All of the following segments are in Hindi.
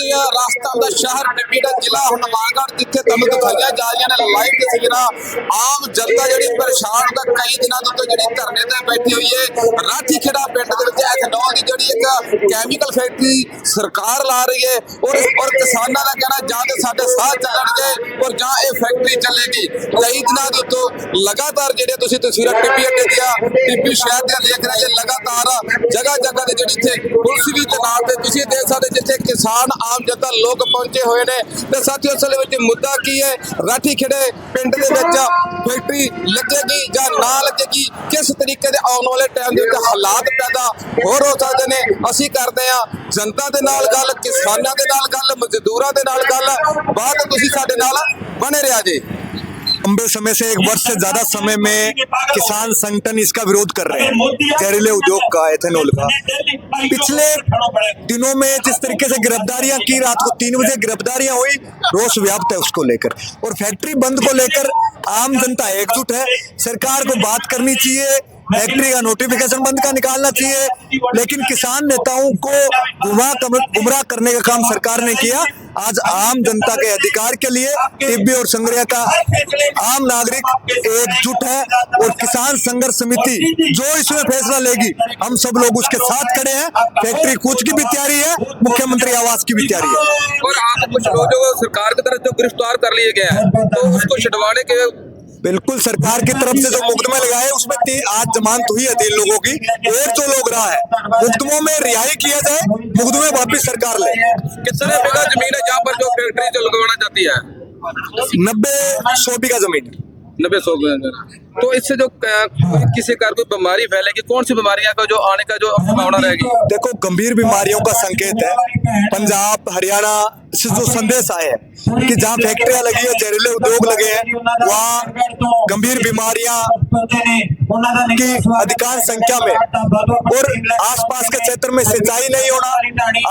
ਰਹੀਆਂ ਰਾਜਸਥਾਨ ਦਾ ਸ਼ਹਿਰ ਟਿੱਬੀ ਦਾ ਜ਼ਿਲ੍ਹਾ ਹਨੂਮਾਨਗੜ੍ਹ, ਜਿੱਥੇ ਤੁਹਾਨੂੰ ਦਿਖਾਈਆਂ ਜਾ ਰਹੀਆਂ ਨੇ ਲਾਈਵ ਤਸਵੀਰਾਂ। ਆਮ ਜਨਤਾ ਜਿਹੜੀ ਪਰੇਸ਼ਾਨ ਹੁੰਦਾ, ਕਈ ਦਿਨਾਂ ਤੋਂ ਜਿਹੜੀ ਧਰਨੇ ਤੇ ਬੈਠੀ ਹੋਈ ਹੈ। ਰਾਠੀ ਖੇੜਾ ਪਿੰਡ ਦੇ ਵਿੱਚ ਐਥਨੋਲ ਦੀ ਜਿਹੜੀ ਇੱਕ ਕੈਮੀਕਲ ਫੈਕਟਰੀ ਸਰਕਾਰ ਲਾ ਰਹੀ ਹੈ, ਔਰ ਕਿਸਾਨਾਂ ਦਾ ਕਹਿਣਾ ਜਾਂ ਤੇ ਸਾਡੇ ਸਾਹ ਚੱਲਣਗੇ ਔਰ ਜਾਂ ਇਹ ਫੈਕਟਰੀ ਚੱਲੇਗੀ। ਕਈ ਦਿਨਾਂ ਦੇ ਤੋਂ ਲਗਾਤਾਰ ਜਿਹੜੇ ਤੁਸੀਂ ਤਸਵੀਰਾਂ ਟਿੱਬੀ ਅੱਡੇ ਦੀਆਂ, ਟਿੱਬੀ ਸ਼ਹਿਰ ਦੀਆਂ ਦੇਖ ਰਹੇ ਜੇ, ਲਗਾਤਾਰ ਜਗ੍ਹਾ ਜਗ੍ਹਾ ਤੇ ਜਿਹੜੀ ਇੱਥੇ ਪੁਲਿਸ ਵੀ ਤੈਨਾਤ ਤੇ ਤੁਸੀਂ ਦੇਖ ਸਕਦੇ ਜਿੱਥੇ ਕਿਸਾਨ ਆਮ ਜਨਤਾ ਲੋਕ ਪਹੁੰਚੇ ਹੋਏ ਨੇ। ਤੇ ਸਾਥੀਓ ਅਸਲ ਵਿੱਚ ਮੁੱਦਾ ਕੀ ਹੈ, ਰਾਠੀ ਖੇੜੇ ਪਿੰਡ ਦੇ ਵਿੱਚ ਫੈਕਟਰੀ ਲੱਗੇਗੀ ਜਾਂ ਨਾ ਲੱਗੇਗੀ, ਕਿਸ ਤਰੀਕੇ ਦੇ ਆਉਣ ਵਾਲੇ ਟਾਈਮ ਦੇ ਵਿੱਚ ਹਾਲਾਤ ਪੈਦਾ ਹੋ ਸਕਦੇ ਨੇ। ਅਸੀਂ ਕਰਦੇ ਹਾਂ ਜਨਤਾ ਦੇ ਨਾਲ ਗੱਲ, ਕਿਸਾਨਾਂ ਦੇ ਨਾਲ ਗੱਲ, ਮਜ਼ਦੂਰਾਂ ਦੇ ਨਾਲ ਗੱਲ। ਬਾਅਦ ਤੁਸੀਂ ਸਾਡੇ ਨਾਲ बने रहा जी। लंबे समय से 1 वर्ष से ज्यादा समय में किसान संगठन इसका विरोध कर रहे हैं, जहरीले उद्योग का, एथेनॉल का। पिछले दिनों में जिस तरीके से गिरफ्तारियां की, रात को 3 बजे गिरफ्तारियां हुई, रोष व्याप्त है उसको लेकर। और फैक्ट्री बंद को लेकर आम जनता एकजुट है। सरकार को बात करनी चाहिए, फैक्ट्री का नोटिफिकेशन बंद का निकालना चाहिए, लेकिन किसान नेताओं को गुमराह करने का काम सरकार ने किया। आज आम जनता के अधिकार के लिए टिब्बी और संगरिया का आम नागरिक एकजुट है, और किसान संघर्ष समिति जो इसमें फैसला लेगी, हम सब लोग उसके साथ खड़े हैं। फैक्ट्री कूच की भी तैयारी है, मुख्यमंत्री आवास की भी तैयारी है। और आप कुछ लोग जो सरकार की तरफ जो गिरफ्तार कर लिए गए हैं, तो उसको छुड़वाने के बिल्कुल सरकार की तरफ से जो मुकदमे लगाए उसमें आज जमानत हुई है 3 लोगों की। एक जो लोग रहा है, मुकदमों में रिहाई किया जाए, मुकदमे वापिस सरकार ले। कितने बीघा जमीन है जहाँ पर जो फैक्ट्री जो लगवाना चाहती है? 90-100 बीघा जमीन। 90-100। तो इससे जो किसी कार कोई बीमारी फैलेगी, कौन सी बीमारियां का जो आने का जो संभावना रहेगी? देखो, गंभीर बीमारियों का संकेत है। पंजाब हरियाणा से जो संदेश आए हैं कि जहाँ फैक्ट्रियां लगी है, जहरीले उद्योग लगे हैं, वहाँ गंभीर बीमारियां की अधिकांश संख्या में, और आसपास के क्षेत्र में सिंचाई नहीं होना,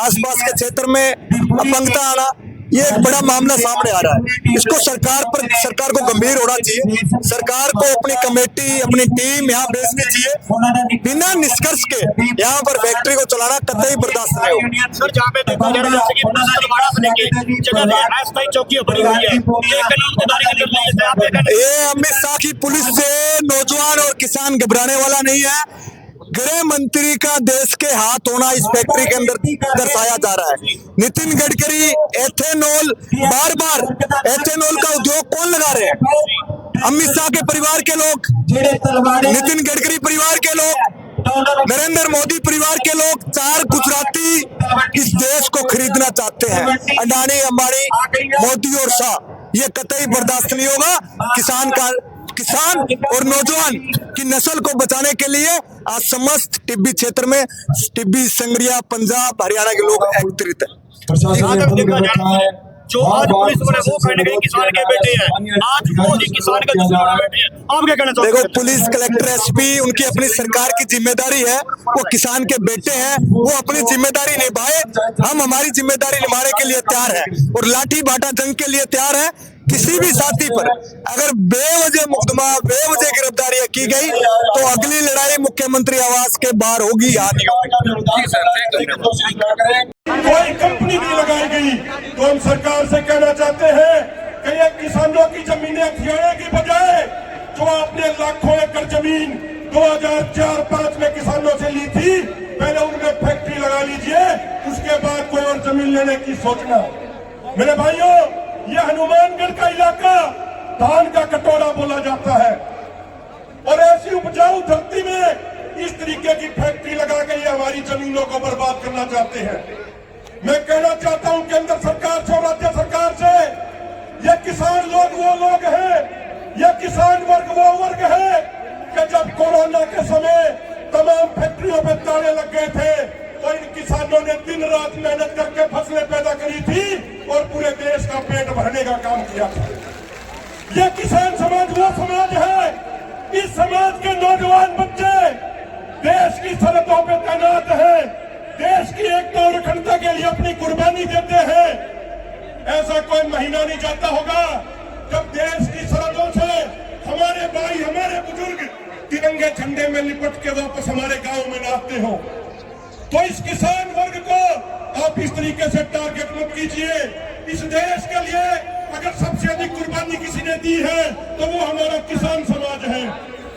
आसपास के क्षेत्र में अपंगता आना, ये एक बड़ा मामला सामने आ रहा है। इसको सरकार को गंभीर होना चाहिए। सरकार को अपनी कमेटी, अपनी टीम यहाँ भेजनी चाहिए। बिना निष्कर्ष के यहाँ पर फैक्ट्री को चलाना कतई बर्दाश्त नहीं होगा। सर, जहाँ पे देखा जा रहा है कि तलवाड़ा से लेके जगह अस्थायी चौकियां बनी हुई है, ये कानून के दायरे के अंदर है। आप ये अमित शाह की पुलिस से नौजवान और किसान घबराने वाला नहीं है। गृह मंत्री का देश के हाथ होना इस फैक्ट्री के अंदर दर्शाया जा रहा है। नितिन गडकरी एथेनॉल, बार एथेनॉल का उद्योग कौन लगा रहे हैं? अमित शाह के परिवार के लोग, नितिन गडकरी परिवार के लोग, नरेंद्र मोदी परिवार के लोग। 4 गुजराती इस देश को खरीदना चाहते हैं, अडानी, अंबानी, मोदी और शाह। ये कतई बर्दाश्त नहीं होगा। किसान और नौजवान की नस्ल को बचाने के लिए आज समस्त टिब्बी क्षेत्र में, टिब्बी, संगरिया, पंजाब, हरियाणा के लोग एकत्रित हैं। जो आज पुलिस वाले वो कहने गए किसान के बेटे हैं, आज वो ही किसान के दुश्मन बैठे हैं। आप क्या कहना चाहते हैं? देखो, पुलिस, कलेक्टर, एसपी, उनकी अपनी सरकार की जिम्मेदारी है। वो किसान के बेटे हैं, वो अपनी जिम्मेदारी निभाए। हम हमारी जिम्मेदारी निभाने के लिए तैयार हैं, और लाठी बाटा जंग के लिए तैयार हैं। किसी भी साथी पर अगर बेवजह मुकदमा, बेवजह गिरफ्तारियां की गई, तो अगली लड़ाई मुख्यमंत्री आवास के बाहर होगी, यहाँ नहीं होगी। कोई कंपनी नहीं लगाई गई, तो हम सरकार से कहना चाहते हैं कि ये किसानों की जमीनें हथियाने की बजाय जो आपने लाखों एकड़ जमीन 2004-5 में किसानों से ली थी, पहले उनमें फैक्ट्री लगा लीजिए, उसके बाद कोई और जमीन लेने की सोचना। मेरे भाइयों, यह हनुमानगढ़ का इलाका धान का कटोरा बोला जाता है, और ऐसी उपजाऊ धरती में इस तरीके की फैक्ट्री लगा के ये हमारी जमीनों को बर्बाद करना चाहते हैं। मैं कहना चाहता हूं केंद्र सरकार से और राज्य सरकार से, ये किसान लोग वो लोग हैं, ये किसान वर्ग वो वर्ग है कि जब कोरोना के समय तमाम फैक्ट्रियों पे ताले लग गए थे, तो इन किसानों ने दिन रात मेहनत करके फसलें पैदा करी थी और पूरे देश का पेट भरने का काम किया था। ये किसान समाज वो समाज है, इस समाज के नौजवान बच्चे देश की सरहदों पे तैनात हैं, देश की एकता और अखंडता के लिए अपनी कुर्बानी देते हैं। ऐसा कोई महीना नहीं जाता होगा जब देश की सरहदों से हमारे भाई, हमारे बुजुर्ग तिरंगे झंडे में लिपट के वापस हमारे गांव में नाचते हो। तो इस किसान वर्ग को आप इस तरीके से टारगेट मत कीजिए। इस देश के लिए अगर सबसे अधिक कुर्बानी किसी ने दी है तो वो हमारा किसान समाज है।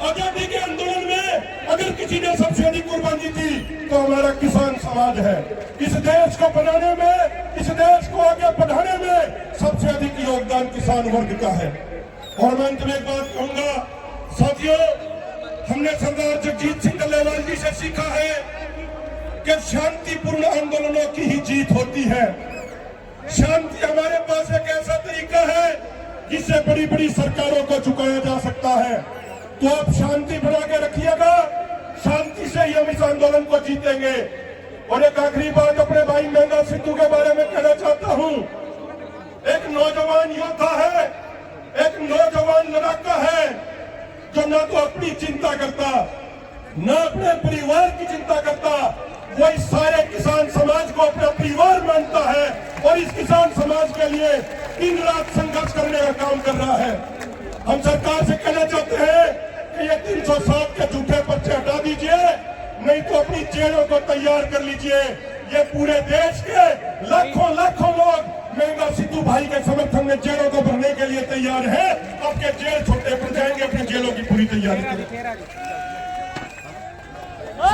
आजादी के आंदोलन में अगर किसी ने सबसे अधिक कुर्बानी दी तो हमारा किसान समाज है। इस देश को बनाने में, इस देश को आगे बढ़ाने में सबसे अधिक योगदान किसान वर्ग का है। और मैं अंत में एक बात कहूंगा साथियों, हमने सरदार जगजीत सिंह डल्लेवाल जी से सीखा है कि शांतिपूर्ण आंदोलनों की ही जीत होती है। शांति हमारे पास एक ऐसा तरीका है जिससे बड़ी बड़ी सरकारों को झुकाया जा सकता है। तो आप शांति बना के रखिएगा, शांति से ही हम इस आंदोलन को जीतेंगे। और एक आखिरी बात अपने भाई मेंगा सिद्धू के बारे में कहना चाहता हूं। एक नौजवान योद्धा है, एक नौजवान लड़ाका है जो न तो अपनी चिंता करता, न अपने परिवार की चिंता करता, वो इस सारे किसान समाज को अपना परिवार मानता है और इस किसान समाज के लिए दिन रात संघर्ष करने का काम कर रहा है। हम सरकार से कहना चाहते हैं कि ये 307 के झूठे पर्चे हटा दीजिए, नहीं तो अपनी जेलों को तैयार कर लीजिए। ये पूरे देश के लाखों लाखों लोग मेंगा सिद्धू भाई के समर्थन में जेलों को भरने के लिए तैयार है। आपके जेल छोटे पड़ जाएंगे, अपनी जेलों की पूरी तैयारी करें।